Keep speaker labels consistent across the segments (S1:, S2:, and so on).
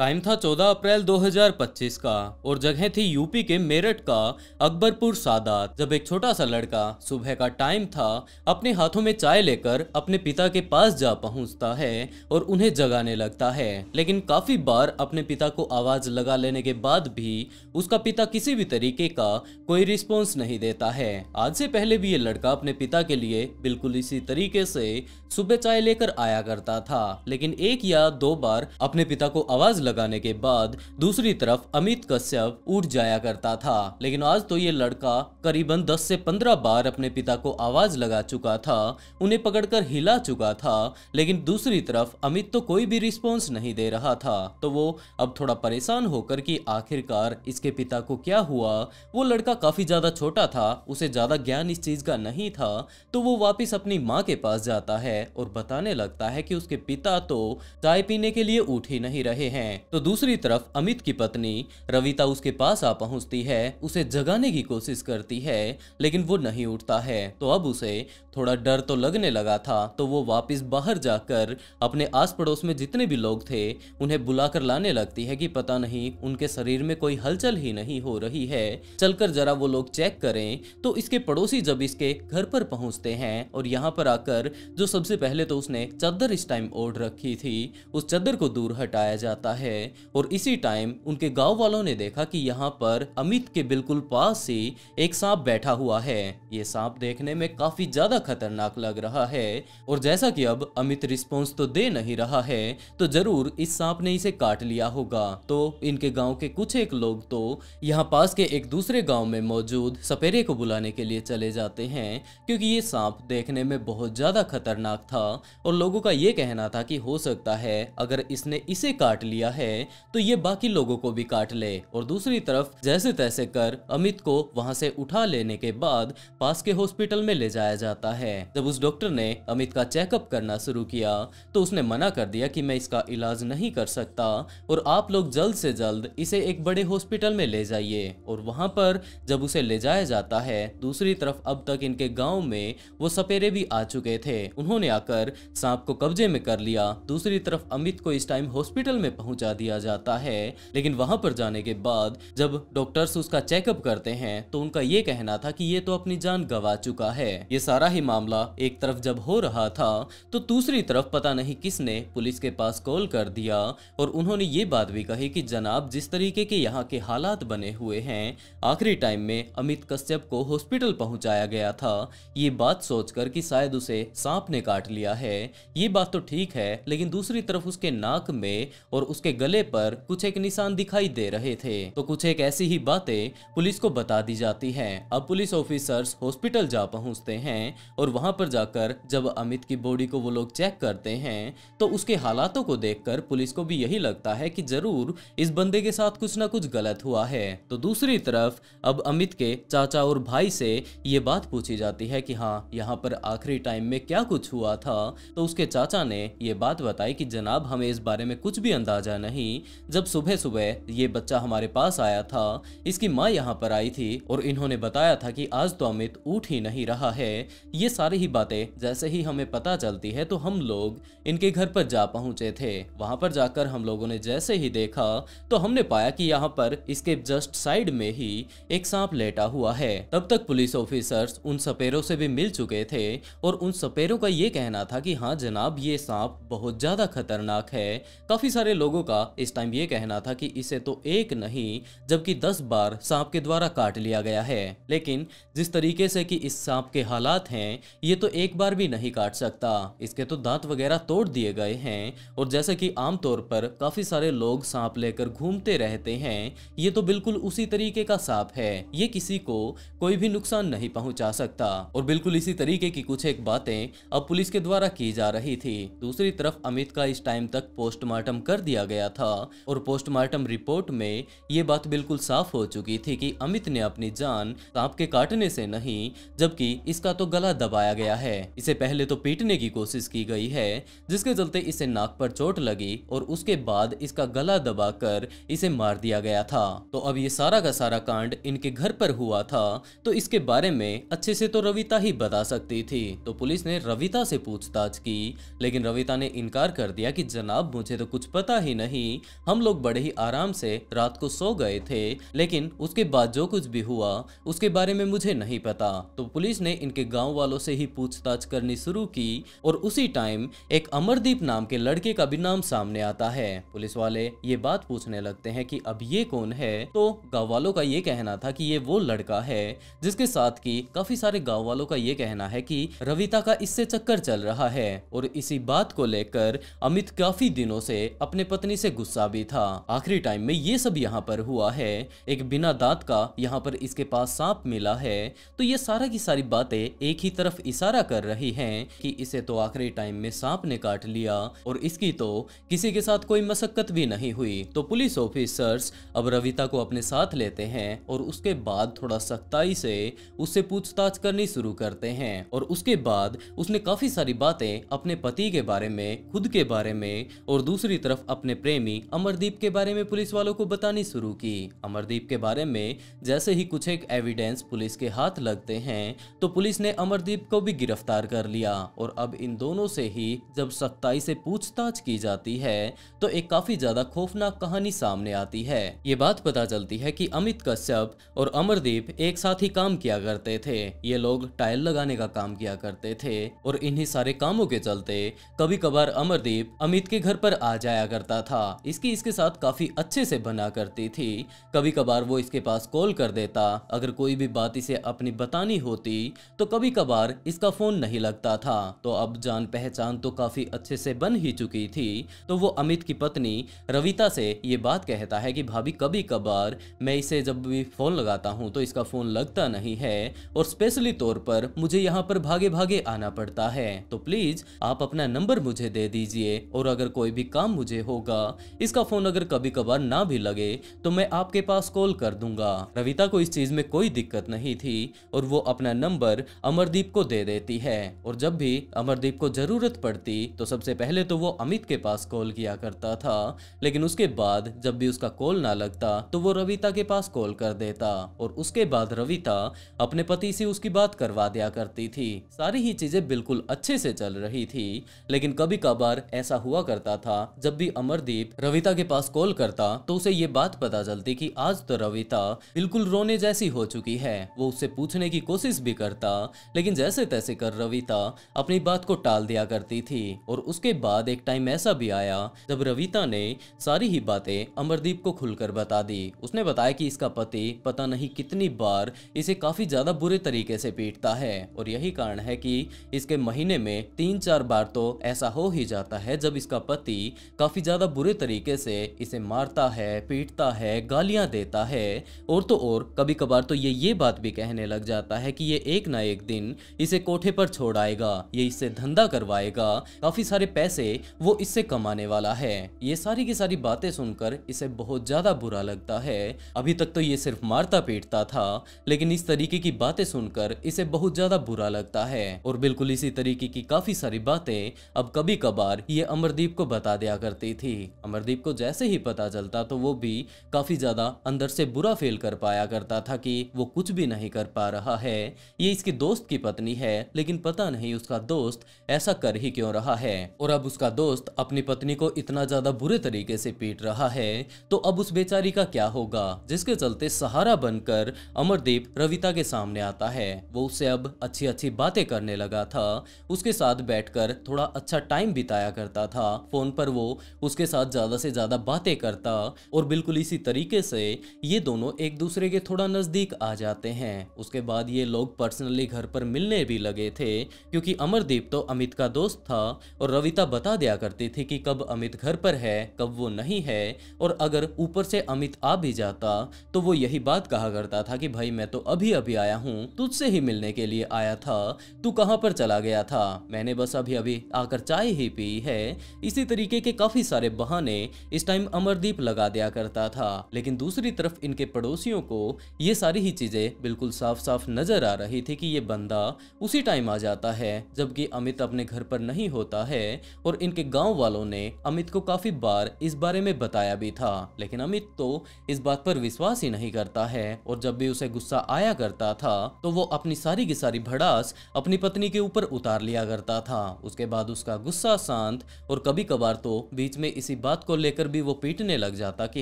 S1: Time था 14 अप्रैल 2025 का और जगह थी यूपी के मेरठ का अकबरपुर सादात। जब एक छोटा सा लड़का सुबह का टाइम था, अपने हाथों में चाय लेकर अपने पिता के पास जा पहुंचता है और उन्हें जगाने लगता है। लेकिन काफी बार अपने पिता को आवाज लगा लेने के बाद भी उसका पिता किसी भी तरीके का कोई रिस्पॉन्स नहीं देता है। आज से पहले भी ये लड़का अपने पिता के लिए बिल्कुल इसी तरीके से सुबह चाय लेकर आया करता था, लेकिन एक या दो बार अपने पिता को आवाज लगाने के बाद दूसरी तरफ अमित कश्यप उठ जाया करता था। लेकिन आज तो ये लड़का करीबन 10 से 15 बार अपने पिता को आवाज लगा चुका था, उन्हें पकड़कर हिला चुका था, लेकिन दूसरी तरफ अमित तो कोई भी रिस्पॉन्स नहीं दे रहा था। तो वो अब थोड़ा परेशान होकर कि आखिरकार इसके पिता को क्या हुआ। वो लड़का काफी ज्यादा छोटा था, उसे ज्यादा ज्ञान इस चीज का नहीं था, तो वो वापिस अपनी माँ के पास जाता है और बताने लगता है कि उसके पिता तो चाय पीने के लिए उठ ही नहीं रहे हैं। तो दूसरी तरफ अमित की पत्नी रविता उसके पास आ पहुंचती है, उसे जगाने की कोशिश करती है, लेकिन वो नहीं उठता है। तो अब उसे थोड़ा डर तो लगने लगा था, तो वो वापस बाहर जाकर अपने आस पड़ोस में जितने भी लोग थे उन्हें बुलाकर लाने लगती है कि पता नहीं उनके शरीर में कोई हलचल ही नहीं हो रही है, चलकर जरा वो लोग चेक करें। तो इसके पड़ोसी जब इसके घर पर पहुंचते हैं और यहाँ पर आकर जो सबसे पहले तो उसने चादर इस टाइम ओढ़ रखी थी, उस चादर को दूर हटाया जाता है और इसी टाइम उनके गांव वालों ने देखा कि यहाँ पर अमित के बिल्कुल पास ही एक सांप बैठा हुआ है। ये सांप देखने में काफी ज्यादा खतरनाक लग रहा है और जैसा कि अब अमित रिस्पॉन्स तो दे नहीं रहा है, तो जरूर इस सांप ने इसे काट लिया होगा। तो इनके गांव के कुछ एक लोग तो यहाँ पास के एक दूसरे गांव में मौजूद सपेरे को बुलाने के लिए चले जाते हैं, क्योंकि ये सांप देखने में बहुत ज्यादा खतरनाक था और लोगों का ये कहना था कि हो सकता है अगर इसने इसे काट लिया है तो ये बाकी लोगों को भी काट ले। और दूसरी तरफ जैसे तैसे कर अमित को वहां से उठा लेने के बाद पास के हॉस्पिटल में ले जाया जाता है। जब उस डॉक्टर ने अमित का चेकअप करना शुरू किया तो उसने मना कर दिया कि मैं इसका इलाज नहीं कर सकता और आप लोग जल्द से जल्द इसे एक बड़े हॉस्पिटल में ले जाइए। और वहां पर जब उसे ले जाया जाता है, दूसरी तरफ अब तक इनके गांव में वो सपेरे भी आ चुके थे, उन्होंने आकर सांप को कब्जे में कर लिया। दूसरी तरफ अमित को इस टाइम हॉस्पिटल में पहुंचा दिया जाता है, लेकिन वहां पर जाने के बाद जब डॉक्टर्स उसका चेकअप करते हैं तो उनका ये कहना था कि ये तो अपनी जान गंवा चुका है। ये सारा ही मामला एक तरफ जब हो रहा था तो दूसरी तरफ पता नहीं किसने पुलिस के पास कॉल कर दिया और उन्होंने ये बात भी कही कि जनाब, जिस तरीके के यहाँ के हालात बने हुए हैं, आखिरी टाइम में अमित कश्यप को हॉस्पिटल पहुंचाया गया था, ये बात सोचकर कि शायद उसे सांप ने काट लिया है। ये बात तो ठीक है, लेकिन दूसरी तरफ उसके नाक में और उसके गले पर कुछ एक निशान दिखाई दे रहे थे। तो कुछ एक ऐसी ही बातें पुलिस को बता दी जाती हैं। अब पुलिस ऑफिसर्स हॉस्पिटल जा पहुंचते हैं और वहां पर जाकर जब अमित की बॉडी को वो लोग चेक करते हैं तो उसके हालातों को देखकर पुलिस को भी यही लगता है कि जरूर इस बंदे के साथ कुछ ना कुछ गलत हुआ है। तो दूसरी तरफ अब अमित के चाचा और भाई से ये बात पूछी जाती है कि हाँ, यहाँ पर आखिरी टाइम में क्या कुछ हुआ था। तो उसके चाचा ने ये बात बताई कि जनाब, हमें इस बारे में कुछ भी अंदाजा नहीं। जब सुबह सुबह ये बच्चा हमारे पास आया था, इसकी माँ यहाँ पर आई थी और इन्होंने बताया था कि आज तो अमित उठ ही नहीं रहा है। ये सारी ही बातें जैसे ही हमें पता चलती है तो हम लोग इनके घर पर जा पहुंचे थे। वहां पर जाकर हम लोगों ने जैसे ही देखा तो हमने पाया कि यहाँ पर इसके जस्ट साइड में ही एक सांप लेटा हुआ है। तब तक पुलिस ऑफिसर्स उन सपेरों से भी मिल चुके थे और उन सपेरों का ये कहना था कि हाँ जनाब, ये सांप बहुत ज्यादा खतरनाक है। काफी सारे लोगों का इस टाइम ये कहना था कि इसे तो एक नहीं जबकि 10 बार सांप के द्वारा काट लिया गया है, लेकिन जिस तरीके से कि इस सांप के हालात हैं, ये तो एक बार भी नहीं काट सकता। इसके तो दांत वगैरह तोड़ दिए गए हैं और जैसे कि आमतौर पर काफी सारे लोग सांप लेकर घूमते रहते हैं, ये तो बिल्कुल उसी तरीके का सांप है। ये किसी को कोई भी नुकसान नहीं पहुंचा सकता। और बिल्कुल इसी तरीके की कुछ एक बातें अब पुलिस के द्वारा की जा रही थी। दूसरी तरफ अमित का इस टाइम तक पोस्टमार्टम कर दिया गया था और पोस्टमार्टम रिपोर्ट में ये बात बिल्कुल साफ हो चुकी थी कि अमित ने अपनी जान सांप के काटने से नहीं, जबकि इसका तो गला दबाया गया है। इसे पहले तो पीटने की कोशिश की गई है, जिसके चलते इसे नाक पर चोट लगी और उसके बाद इसका गला दबाकर इसे मार दिया गया था। तो अब ये सारा का सारा कांड इनके घर पर हुआ था, तो इसके बारे में अच्छे से तो रविता ही बता सकती थी। तो पुलिस ने रविता से पूछताछ की, लेकिन रविता ने इनकार कर दिया कि जनाब, मुझे तो कुछ पता ही नहीं। नहीं, हम लोग बड़े ही आराम से रात को सो गए थे, लेकिन उसके बाद जो कुछ भी हुआ उसके बारे में मुझे नहीं पता। तो पुलिस ने इनके गांव वालों से ही पूछताछ करनी शुरू की और उसी टाइम एक अमरदीप नाम के लड़के का भी नाम सामने आता है। पुलिस वाले ये बात पूछने लगते हैं कि अब ये कौन है। तो गांव वालों का ये कहना था कि ये वो लड़का है जिसके साथ की काफी सारे गांव वालों का ये कहना है कि रविता का इससे चक्कर चल रहा है। और इसी बात को लेकर अमित काफी दिनों से अपने पत्नी से गुस्सा भी था। आखिरी टाइम में ये सब यहाँ पर हुआ है। एक बिना दांत का यहाँ पर इसके पास सांप मिला है। तो ये सारा की सारी बातें एक ही तरफ इशारा कर रही हैं कि इसे तो आखिरी टाइम में सांप ने काट लिया और इसकी तो किसी के साथ कोई मशक्कत भी नहीं हुई। तो पुलिस ऑफिसर्स अब रविता को अपने साथ लेते हैं और उसके बाद थोड़ा सख्ताई से उससे पूछताछ करनी शुरू करते हैं। और उसके बाद उसने काफी सारी बातें अपने पति के बारे में, खुद के बारे में और दूसरी तरफ अपने प्रेमी अमरदीप के बारे में पुलिस वालों को बतानी शुरू की। अमरदीप के बारे में जैसे ही कुछ एक एविडेंस पुलिस के हाथ लगते हैं तो पुलिस ने अमरदीप को भी गिरफ्तार कर लिया। और अब इन दोनों से ही जब सख्ताई से पूछताछ की जाती है तो एक काफी ज्यादा खौफनाक कहानी सामने आती है। ये बात पता चलती है कि अमित कश्यप और अमरदीप एक साथ ही काम किया करते थे। ये लोग टाइल लगाने का काम किया करते थे और इन्हीं सारे कामों के चलते कभी कभार अमरदीप अमित के घर पर आ जाया करता था। इसके साथ काफी अच्छे से बना करती थी। कभी कभार वो इसके पास कॉल कर देता, अगर कोई भी बात इसे अपनी बतानी होती तो कभी कभार इसका फोन नहीं लगता था। तो अब जान पहचान तो काफी अच्छे से बन ही चुकी थी। तो वो अमित की पत्नी रविता से ये बात कहता है कि भाभी कभी कभार मैं इसे जब भी फोन लगाता हूँ तो इसका फोन लगता नहीं है और स्पेशली तौर पर मुझे यहाँ पर भागे भागे आना पड़ता है। तो प्लीज आप अपना नंबर मुझे दे दीजिए और अगर कोई भी काम मुझे होगा, इसका फोन अगर कभी कभार ना भी लगे तो मैं आपके पास कॉल कर दूंगा। रविता को इस चीज में कोई दिक्कत नहीं थी और वो अपना नंबर अमरदीप को दे देती है। और जब भी अमरदीप को जरूरत पड़ती तो सबसे पहले तो वो अमित के पास कॉल किया करता था, लेकिन उसके बाद जब भी उसका कॉल ना लगता तो वो रविता के पास कॉल कर देता और उसके बाद रविता अपने पति से उसकी बात करवा दिया करती थी। सारी ही चीजें बिल्कुल अच्छे से चल रही थी, लेकिन कभी कभार ऐसा हुआ करता था जब भी अमरदीप रविता के पास कॉल करता तो उसे ये बात पता चलती कि आज तो रविता बिल्कुल रोने जैसी हो चुकी है। वो उससे पूछने की कोशिश भी करता, लेकिन जैसे तैसे कर रविता अपनी बात को टाल दिया करती थी। और उसके बाद एक टाइम ऐसा भी आया जब रविता ने सारी ही बातें अमरदीप को खुलकर बता दी। उसने बताया कि इसका पति पता नहीं कितनी बार इसे काफी ज्यादा बुरे तरीके से पीटता है और यही कारण है कि इसके महीने में 3-4 बार तो ऐसा हो ही जाता है जब इसका पति काफी ज्यादा बुरे तरीके से इसे मारता है, पीटता है, गालियां देता है। और तो और कभी कभार तो ये बात भी कहने लग जाता है कि ये एक ना एक दिन इसे कोठे पर छोड़ आएगा, ये इससे धंधा करवाएगा, काफी सारे पैसे वो इससे कमाने वाला है। ये सारी की सारी बातें सुनकर इसे बहुत ज्यादा बुरा लगता है। अभी तक तो ये सिर्फ मारता पीटता था, लेकिन इस तरीके की बातें सुनकर इसे बहुत ज्यादा बुरा लगता है। और बिल्कुल इसी तरीके की काफी सारी बातें अब कभी कभार ये अमरदीप को बता दिया करती थी। अमरदीप को जैसे ही पता चलता तो वो भी काफी ज्यादा अंदर से बुरा फील कर पाया करता था कि वो कुछ भी नहीं कर पा रहा है। ये इसके दोस्त की पत्नी है, लेकिन पता नहीं उसका दोस्त ऐसा कर ही क्यों रहा है। और अब उसका दोस्त अपनी पत्नी को इतना ज्यादा बुरे तरीके से पीट रहा है तो अब उस बेचारी का क्या होगा, जिसके चलते सहारा बनकर अमरदीप रविता के सामने आता है। वो उससे अब अच्छी अच्छी बातें करने लगा था, उसके साथ बैठकर थोड़ा अच्छा टाइम बिताया करता था। फोन पर वो उसके साथ ज्यादा से ज्यादा बातें करता और बिल्कुल इसी तरीके से ये दोनों एक दूसरे के थोड़ा नजदीक आ जाते हैं। उसके बाद ये लोग पर्सनली घर पर मिलने भी लगे थे, क्योंकि अमरदीप तो अमित का दोस्त था और रविता बता दिया करती थी कि कब अमित घर पर है, कब वो नहीं है। और अगर ऊपर से अमित आ भी जाता तो वो यही बात कहा करता था कि भाई मैं तो अभी अभी आया हूँ, तुझसे ही मिलने के लिए आया था, तू कहाँ पर चला गया था, मैंने बस अभी अभी आकर चाय ही पी है। इसी तरीके के काफी सारे बहाने इस टाइम अमरदीप लगा दिया करता था। लेकिन दूसरी तरफ इनके पड़ोसियों को ये सारी ही चीजें बिल्कुल साफ साफ नजर आ रही थी कि ये बंदा उसी टाइम आ जाता है जबकि अमित अपने घर पर नहीं होता है। और इनके गांव वालों ने अमित को काफी बार इस बारे में बताया भी था, लेकिन अमित तो इस बात पर विश्वास ही नहीं करता है। और जब भी उसे गुस्सा आया करता था तो वो अपनी सारी की सारी भड़ास अपनी पत्नी के ऊपर उतार लिया करता था। उसके बाद उसका गुस्सा शांत और कभी कभार तो बीच में इसी इसी बात को लेकर भी वो पीटने लग जाता कि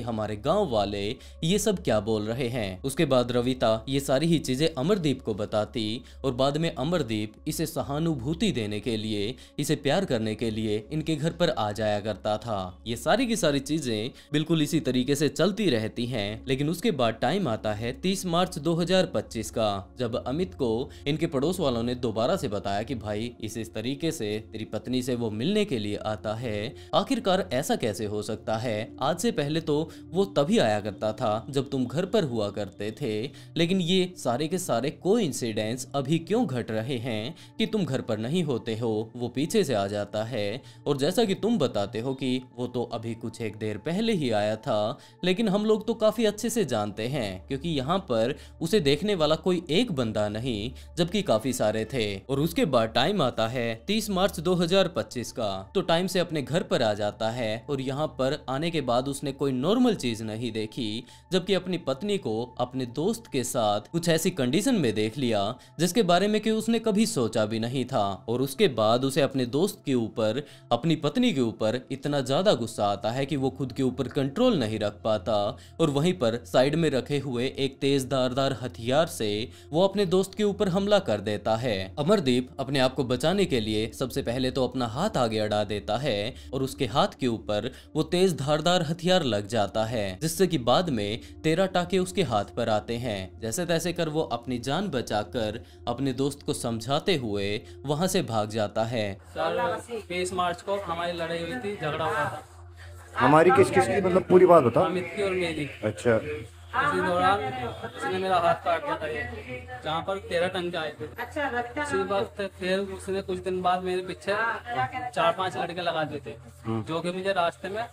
S1: हमारे गांव वाले ये सब क्या बोल रहे हैं। उसके बाद रविता ये सारी ही चीजें अमरदीप को बताती और बाद में अमरदीप इसे सहानुभूति देने के लिए, इसे प्यार करने के लिए इनके घर पर आ जाया करता था। ये सारी की सारी चीजें बिल्कुल इसी तरीके से चलती रहती हैं। लेकिन उसके बाद टाइम आता है 30 मार्च 2025 का, जब अमित को इनके पड़ोस वालों ने दोबारा से बताया कि भाई इस तरीके से तेरी पत्नी से वो मिलने के लिए आता है। आखिरकार ऐसा कैसे हो सकता है? आज से पहले तो वो तभी आया करता था जब तुम घर पर हुआ करते थे, लेकिन ये सारे के सारे कोइंसिडेंस अभी क्यों घट रहे हैं कि तुम घर पर नहीं होते हो, वो पीछे से आ जाता है। और जैसा कि तुम बताते हो कि वो तो अभी कुछ एक देर पहले ही आया था, लेकिन हम लोग तो काफी अच्छे से जानते हैं क्योंकि यहाँ पर उसे देखने वाला कोई एक बंदा नहीं जबकि काफी सारे थे। और उसके बाद टाइम आता है 30 मार्च 2025 का, तो टाइम से अपने घर पर आ जाता है और यहाँ पर आने के बाद उसने कोई नॉर्मल चीज नहीं देखी, जबकि अपनी पत्नी को अपने दोस्त के साथ कुछ ऐसी कंडीशन में देख लिया जिसके बारे में कि उसने कभी सोचा भी नहीं था। और उसके बाद उसे अपने दोस्त के ऊपर, अपनी पत्नी के ऊपर इतना ज्यादा गुस्सा आता है कि वो खुद के ऊपर कंट्रोल नहीं रख पाता और वहीं पर साइड में रखे हुए एक तेज धारदार हथियार से वो अपने दोस्त के ऊपर हमला कर देता है। अमरदीप अपने आप को बचाने के लिए सबसे पहले तो अपना हाथ आगे अड़ा देता है और उसके हाथ के ऊपर वो तेज धारदार हथियार लग जाता है, जिससे कि बाद में 13 टाके उसके हाथ पर आते हैं। जैसे तैसे कर वो अपनी जान बचाकर अपने दोस्त को समझाते हुए वहां से भाग जाता है।
S2: 20 मार्च को हमारी लड़ाई हुई थी, झगड़ा हुआ था।
S3: हमारी किस किस की, मतलब पूरी बात बता।
S2: अमित की और मेरी।
S3: अच्छा।
S2: उसी दौरान उसने मेरा हाथ काट दिया था, ये जहाँ पर 13 टन के आए थे। उसी वक्त फिर उसने कुछ दिन बाद मेरे पीछे 4-5 लड़के लगा दिए थे, जो कि मुझे रास्ते में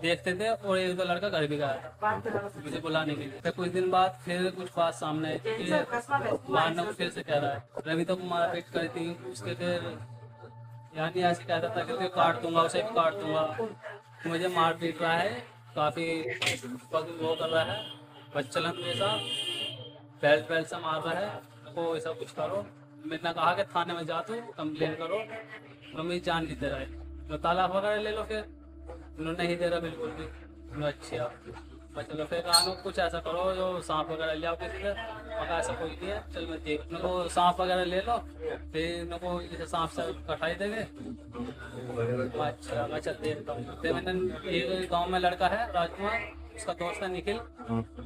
S2: देखते थे और एक दो लड़का घर भी गया था मुझे बुलाने के लिए। फिर कुछ दिन बाद फिर कुछ बात सामने आई कि मारना को फिर से कह रहा है। रवि तो मारपीट करी थी उसके, फिर यानी ऐसे कह रहा था कि काट दूंगा, उसे भी काट दूंगा। मुझे मार पीट रहा है, काफी वो कर रहा है, बच्चलन जैसा बेल्ट से मार रहा है। तो ऐसा कुछ करो, मैंने कहा कि थाने में जा तू कंप्लेन करो, तो मेरी जान नहीं दे रहा है, तो तालाब वगैरह ले लो। फिर उन्होंने नहीं दे रहा बिल्कुल भी। अच्छा चलो फिर कहा कुछ ऐसा करो जो सांप वगैरह ले आओ किसी से, मगर ऐसा कोई नहीं है, चल मैं देख मेरे को सांप वगैरह ले लो, फिर मेरे को जैसे सांप से कटाई देंगे। अच्छा मैं चल देखता हूँ। फिर मैंने एक गांव में लड़का है राजकुमार, उसका दोस्त है निखिल,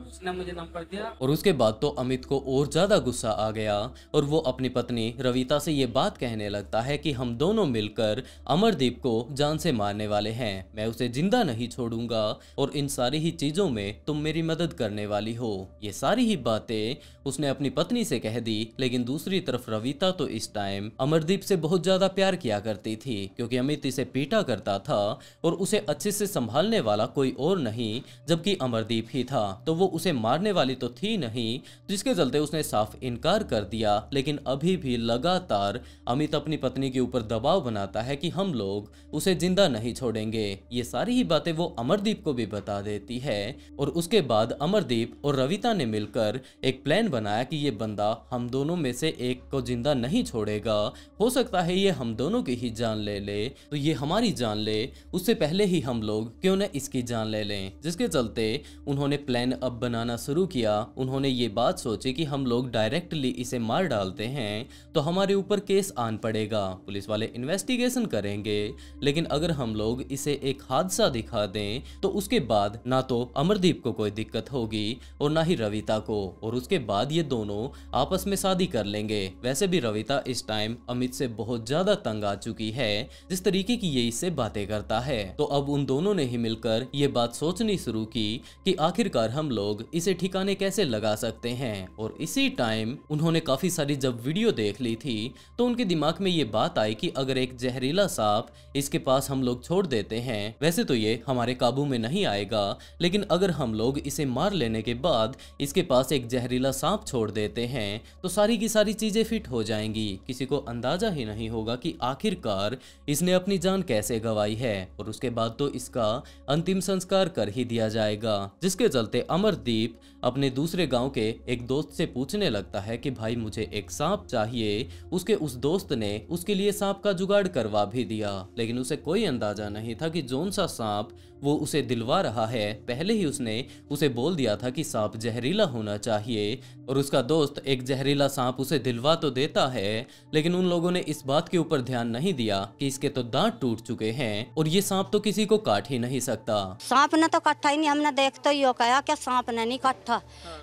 S2: उसने मुझे नंबर दिया।
S1: और उसके बाद तो अमित को और ज्यादा गुस्सा आ गया और वो अपनी पत्नी रविता से ये बात कहने लगता है कि हम दोनों मिलकर अमरदीप को जान से मारने वाले हैं, मैं उसे जिंदा नहीं छोड़ूंगा और इन सारी ही चीजों में तुम मेरी मदद करने वाली हो। ये सारी ही बातें उसने अपनी पत्नी से कह दी, लेकिन दूसरी तरफ रविता तो इस टाइम अमरदीप से बहुत ज्यादा प्यार किया करती थी क्योंकि अमित इसे पीटा करता था और उसे अच्छे से संभालने वाला कोई और नहीं जबकि अमरदीप ही था। तो वो उसे मारने वाली तो थी नहीं, जिसके चलते उसने साफ इनकार कर दिया। लेकिन अभी भी लगातार अमित अपनी पत्नी के ऊपर दबाव बनाता है कि हम लोग उसे जिंदा नहीं छोड़ेंगे। ये सारी ही बातें वो अमरदीप को भी बता देती है और उसके बाद अमरदीप और रविता ने मिलकर एक प्लान बनाया कि ये बंदा हम दोनों में से एक को जिंदा नहीं छोड़ेगा, हो सकता है ये हम दोनों की ही जान ले ले, तो ये हमारी जान ले उससे पहले ही हम लोग क्यों न इसकी जान ले लें। जिसके चलते उन्होंने प्लान अब बनाना शुरू किया। उन्होंने ये बात सोची कि हम लोग डायरेक्टली इसे मार डालते हैं तो हमारे ऊपर केस आन पड़ेगा, पुलिस वाले इन्वेस्टिगेशन करेंगे, लेकिन अगर हम लोग इसे एक हादसा दिखा दें तो उसके बाद ना तो अमरदीप को कोई दिक्कत होगी और ना ही रविता को, और उसके बाद ये दोनों आपस में शादी कर लेंगे। वैसे भी रविता इस टाइम अमित से बहुत ज्यादा तंग आ चुकी है जिस तरीके की ये इससे बातें करता है। तो अब उन दोनों ने ही मिलकर ये बात सोचनी शुरू की कि आखिरकार हम लोग इसे ठिकाने कैसे लगा सकते हैं। और इसी टाइम उन्होंने काफी सारी जब वीडियो देख ली थी तो उनके दिमाग में ये बात आई कि अगर एक जहरीला सांप इसके पास हम लोग छोड़ देते हैं, वैसे तो ये हमारे काबू में नहीं आएगा, लेकिन अगर हम लोग इसे मार लेने के बाद इसके पास एक जहरीला सांप छोड़ देते हैं तो सारी की सारी चीजें फिट हो जाएंगी। किसी को अंदाजा ही नहीं होगा कि आखिरकार इसने अपनी जान कैसे गंवाई है और उसके बाद तो इसका अंतिम संस्कार कर ही दिया जाए। जाएगा, जिसके चलते अमरदीप अपने दूसरे गांव के एक दोस्त से पूछने लगता है कि भाई मुझे एक सांप चाहिए। उसके उस दोस्त ने उसके लिए सांप का जुगाड़ करवा भी दिया, लेकिन उसे कोई अंदाजा नहीं था कि जोन सा सांप वो उसे दिलवा रहा है, पहले ही उसने उसे बोल दिया था कि सांप जहरीला होना चाहिए। और उसका दोस्त एक जहरीला सांप उसे दिलवा तो देता है, लेकिन उन लोगों ने इस बात के ऊपर ध्यान नहीं दिया कि इसके तो दांत टूट चुके हैं और ये सांप तो किसी को काट ही नहीं सकता।
S4: सांप ने तो काटा ही नहीं, हमने देख तो यो कहा क्या सांप ने नहीं काटा,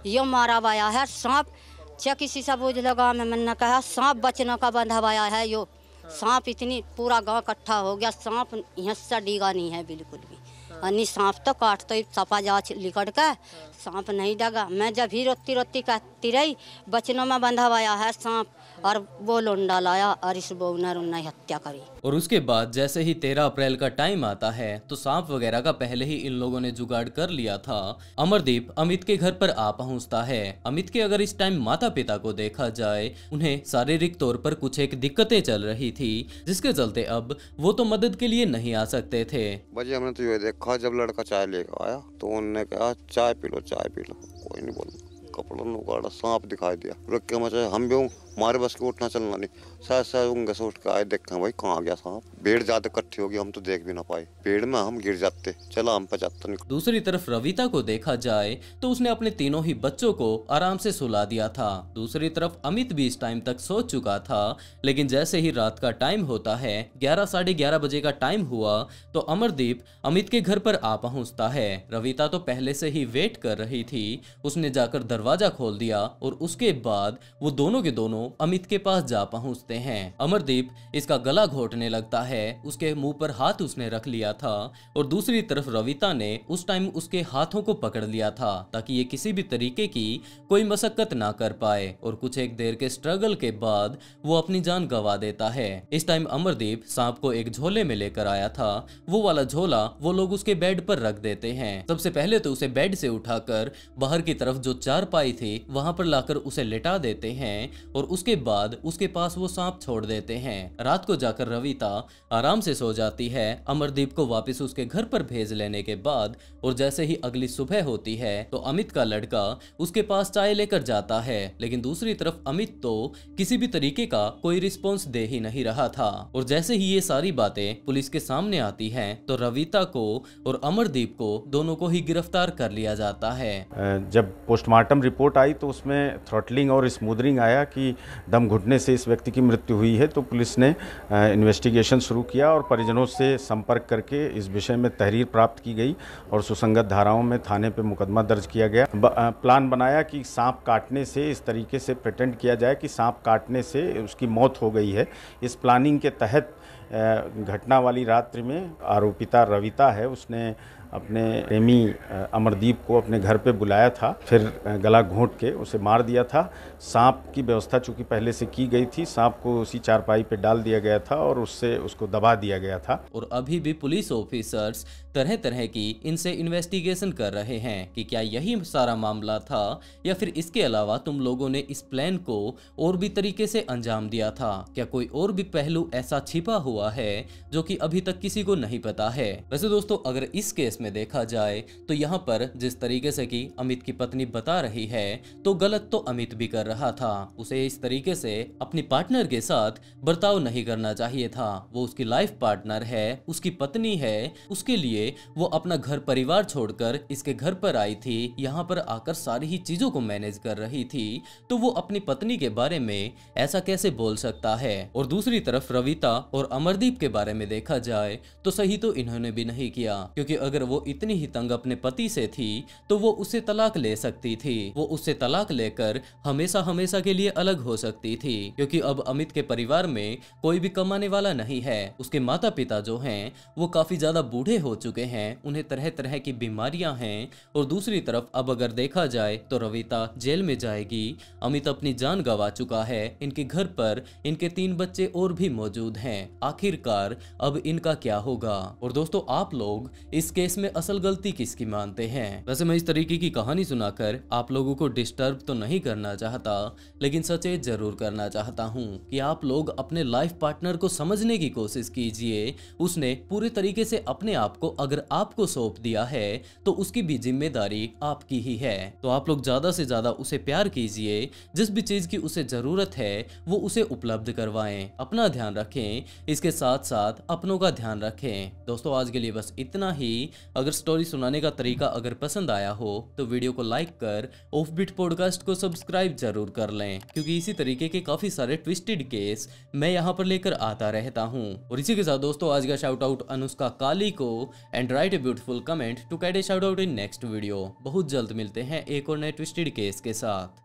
S4: यो मारा वाया है सांप। क्या किसी से पूछ लगा मैंने कहा सांप बचनों का बंधा है यो सांप। इतनी पूरा गांव इकट्ठा हो गया, सांप यहाँ से डीगा नहीं है बिल्कुल भी। अन्नी सांप तो काट तो सपा जा लिकड़ के, सांप नहीं डगा। मैं जब ही रोती रोती कहती रही बचनों में बंधा हुआ है सांप, और वो लोंडा लाया और इस बहू ने उन्हें हत्या करी।
S1: और उसके बाद जैसे ही 13 अप्रैल का टाइम आता है तो सांप वगैरह का पहले ही इन लोगों ने जुगाड़ कर लिया था। अमरदीप अमित के घर पर आ पहुंचता है। अमित के अगर इस टाइम माता पिता को देखा जाए, उन्हें शारीरिक तौर पर कुछ एक दिक्कतें चल रही थी, जिसके चलते अब वो तो मदद के लिए नहीं आ सकते थे।
S5: भाजी हमने तो ये देखा, जब लड़का चाय लेकर आया तो उन्होंने कहा चाय पी लो चाय पी लो, कोई नहीं बोला। कपड़ा उगाड़ा, सांप दिखाई दिया, रख के मचा हम भी हमारे बस के उठना चलना नहीं, शायद उंगे से उठ के आए, देखा भाई कहाँ गया सांप। भीड़ ज्यादा इकट्ठी होगी, हम तो देख भी ना पाए, भीड़ में हम गिर जाते, चला हम पे जाता नहीं।
S1: दूसरी तरफ रविता को देखा जाए तो उसने अपने तीनों ही बच्चों को आराम से सुला दिया था। दूसरी तरफ अमित भी इस टाइम तक सो चुका था, लेकिन जैसे ही रात का टाइम होता है, 11 साढ़े 11 बजे का टाइम हुआ तो अमरदीप अमित के घर पर आ पहुंचता है। रविता तो पहले से ही वेट कर रही थी, उसने जाकर दरवाजा खोल दिया और उसके बाद वो दोनों के दोनों अमित के पास जा पहुंचते हैं। अमरदीप इसका गला घोटने लगता है, उसके मुंह पर हाथ उसने रख लिया था और दूसरी तरफ रविता ने उस टाइम उसके हाथों को पकड़ लिया था ताकि ये किसी भी तरीके की कोई मशक्कत ना कर पाए। और कुछ एक देर के स्ट्रगल के बाद वो अपनी जान गंवा देता है। इस टाइम अमरदीप सांप को एक झोले में लेकर आया था, वो वाला झोला वो लोग उसके बेड पर रख देते हैं। सबसे पहले तो उसे बेड से उठाकर बाहर की तरफ जो चारपाई थी वहां पर लाकर उसे लेटा देते हैं और उसके बाद उसके पास वो सांप छोड़ देते हैं। रात को जाकर रविता आराम से सो जाती है। अमरदीप को वापस उसके घर पर भेज लेने के बाद और जैसे ही अगली सुबह होती है तो अमित का लड़का उसके पास चाय लेकर जाता है, लेकिन दूसरी तरफ अमित तो किसी भी तरीके का कोई रिस्पॉन्स दे ही नहीं रहा था। और जैसे ही ये सारी बातें पुलिस के सामने आती हैं तो रविता को और अमरदीप को दोनों को ही गिरफ्तार कर लिया जाता है।
S6: जब पोस्टमार्टम रिपोर्ट आई तो उसमें थ्रॉटलिंग और स्मूदरिंग आया कि दम घुटने से इस व्यक्ति की मृत्यु हुई है, तो पुलिस ने इन्वेस्टिगेशन शुरू किया और परिजनों से संपर्क करके इस विषय में तहरीर प्राप्त की गई और सुसंगत धाराओं में थाने पे मुकदमा दर्ज किया गया। प्लान बनाया कि सांप काटने से इस तरीके से प्रिटेंड किया जाए कि सांप काटने से उसकी मौत हो गई है। इस प्लानिंग के तहत घटना वाली रात्रि में आरोपिता रविता है, उसने अपने प्रेमी अमरदीप को अपने घर पे बुलाया था, फिर गला घोंट के उसे मार दिया था। सांप की व्यवस्था चूंकि पहले से की गई थी, सांप को उसी चारपाई पे डाल दिया गया था और उससे उसको दबा दिया गया था।
S1: और अभी भी पुलिस ऑफिसर्स तरह तरह की इनसे इन्वेस्टिगेशन कर रहे हैं कि क्या यही सारा मामला था या फिर इसके अलावा तुम लोगों ने इस प्लान को और भी तरीके से अंजाम दिया था, क्या कोई और भी पहलू ऐसा छिपा हुआ है जो कि अभी तक किसी को नहीं पता है। वैसे दोस्तों, अगर इस केस में देखा जाए तो यहाँ पर जिस तरीके से कि अमित की पत्नी बता रही है तो गलत तो अमित भी कर रहा था। उसे इस तरीके से अपनी पार्टनर के साथ बर्ताव नहीं करना चाहिए था। वो उसकी लाइफ पार्टनर है, उसकी पत्नी है, उसके लिए वो अपना घर परिवार छोड़कर इसके घर पर आई थी, यहाँ पर आकर सारी ही चीजों को मैनेज कर रही थी, तो वो अपनी पत्नी के बारे में ऐसा कैसे बोल सकता है। और दूसरी तरफ रविता और अमरदीप के बारे में देखा जाए तो सही तो इन्होंने भी नहीं किया, क्योंकि अगर वो इतनी ही तंग अपने पति से थी तो वो उससे तलाक ले सकती थी। वो उससे तलाक लेकर हमेशा हमेशा के लिए अलग हो सकती थी, क्योंकि अब अमित के परिवार में कोई भी कमाने वाला नहीं है। उसके माता पिता जो हैं वो काफी ज्यादा बूढ़े हो चुके हैं, उन्हें तरह तरह की बीमारियां हैं। और दूसरी तरफ अब अगर देखा जाए तो रविता जेल में जाएगी, अमित अपनी जान गंवा चुका है, इनके घर पर इनके 3 बच्चे और भी मौजूद हैं। आखिरकार अब इनका क्या होगा। और दोस्तों, आप लोग इस केस इसमें असल गलती किसकी मानते हैं। वैसे मैं इस तरीके की कहानी सुनाकर आप लोगों को डिस्टर्ब तो नहीं करना चाहता, लेकिन सचेत जरूर करना चाहता हूँ कि आप लोग अपने लाइफ पार्टनर को समझने की कोशिश कीजिए। उसने पूरे तरीके से अपने आप को अगर आपको सौंप दिया है तो उसकी भी जिम्मेदारी आपकी ही है। तो आप लोग ज्यादा से ज्यादा उसे प्यार कीजिए, जिस भी चीज की उसे जरूरत है वो उसे उपलब्ध करवाएं। अपना ध्यान रखें, इसके साथ साथ अपनों का ध्यान रखें। दोस्तों आज के लिए बस इतना ही। अगर स्टोरी सुनाने का तरीका अगर पसंद आया हो तो वीडियो को लाइक कर ऑफबीट पॉडकास्ट को सब्सक्राइब जरूर कर लें, क्योंकि इसी तरीके के काफी सारे ट्विस्टेड केस मैं यहाँ पर लेकर आता रहता हूँ। और इसी के साथ दोस्तों आज का शाउट आउट अनुष्का काली को, and write a beautiful comment to get a shout out in next video. बहुत जल्द मिलते हैं एक और नए ट्विस्टेड केस के साथ।